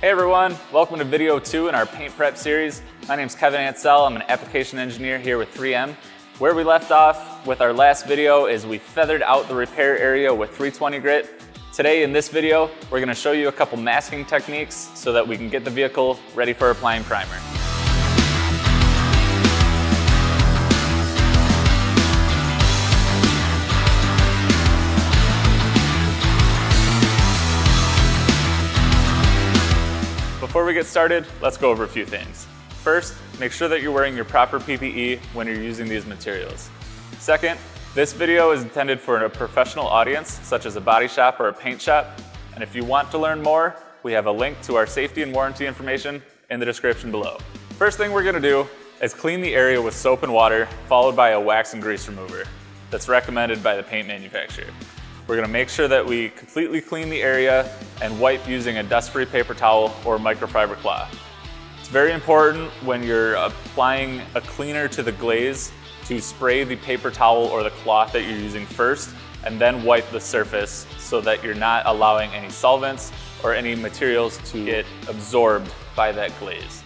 Hey everyone, welcome to video 2 in our paint prep series. My name is Kevin Ansell. I'm an application engineer here with 3M. Where we left off with our last video is we feathered out the repair area with 320 grit. Today in this video, we're going to show you a couple masking techniques so that we can get the vehicle ready for applying primer. Before we get started, let's go over a few things. First, make sure that you're wearing your proper PPE when you're using these materials. Second, this video is intended for a professional audience, such as a body shop or a paint shop. And if you want to learn more, we have a link to our safety and warranty information in the description below. First thing we're gonna do is clean the area with soap and water, followed by a wax and grease remover that's recommended by the paint manufacturer. We're gonna make sure that we completely clean the area and wipe using a dust-free paper towel or microfiber cloth. It's very important when you're applying a cleaner to the glaze to spray the paper towel or the cloth that you're using first and then wipe the surface so that you're not allowing any solvents or any materials to get absorbed by that glaze.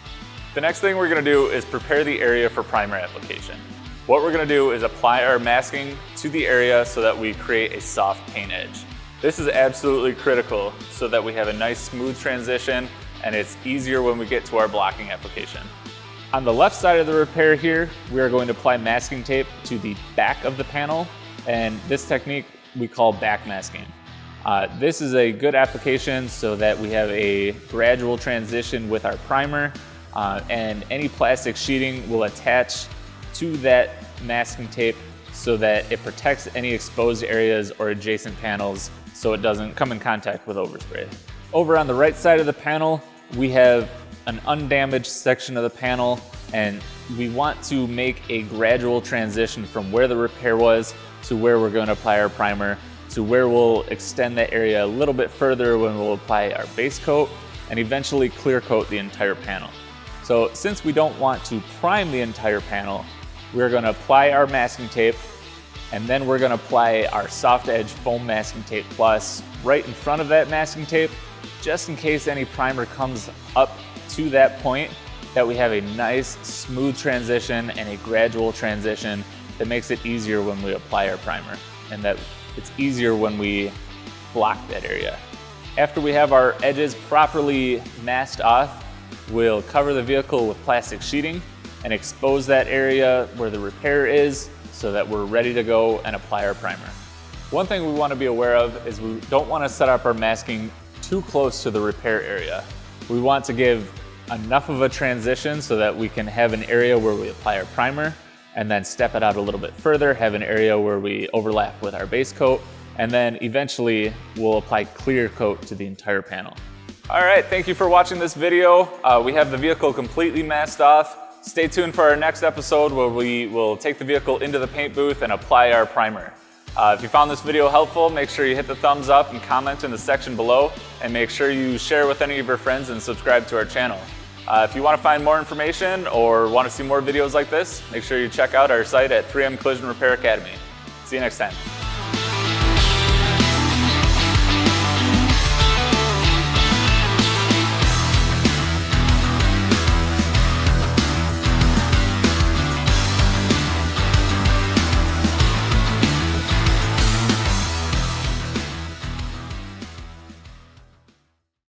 The next thing we're gonna do is prepare the area for primer application. What we're gonna do is apply our masking to the area so that we create a soft paint edge. This is absolutely critical so that we have a nice smooth transition and it's easier when we get to our blocking application. On the left side of the repair here, we are going to apply masking tape to the back of the panel, and this technique we call back masking. This is a good application so that we have a gradual transition with our primer, and any plastic sheeting will attach to that masking tape so that it protects any exposed areas or adjacent panels so it doesn't come in contact with overspray. Over on the right side of the panel, we have an undamaged section of the panel, and we want to make a gradual transition from where the repair was to where we're going to apply our primer to where we'll extend that area a little bit further when we'll apply our base coat and eventually clear coat the entire panel. So since we don't want to prime the entire panel, we're going to apply our masking tape, and then we're going to apply our soft edge foam masking tape plus right in front of that masking tape, just in case any primer comes up to that point, that we have a nice smooth transition and a gradual transition that makes it easier when we apply our primer, and that it's easier when we block that area. After we have our edges properly masked off, we'll cover the vehicle with plastic sheeting and expose that area where the repair is so that we're ready to go and apply our primer. One thing we want to be aware of is we don't want to set up our masking too close to the repair area. We want to give enough of a transition so that we can have an area where we apply our primer and then step it out a little bit further, have an area where we overlap with our base coat, and then eventually we'll apply clear coat to the entire panel. All right, thank you for watching this video. We have the vehicle completely masked off. Stay tuned for our next episode where we will take the vehicle into the paint booth and apply our primer. If you found this video helpful, make sure you hit the thumbs up and comment in the section below, and make sure you share with any of your friends and subscribe to our channel. If you want to find more information or want to see more videos like this, make sure you check out our site at 3M Collision Repair Academy. See you next time.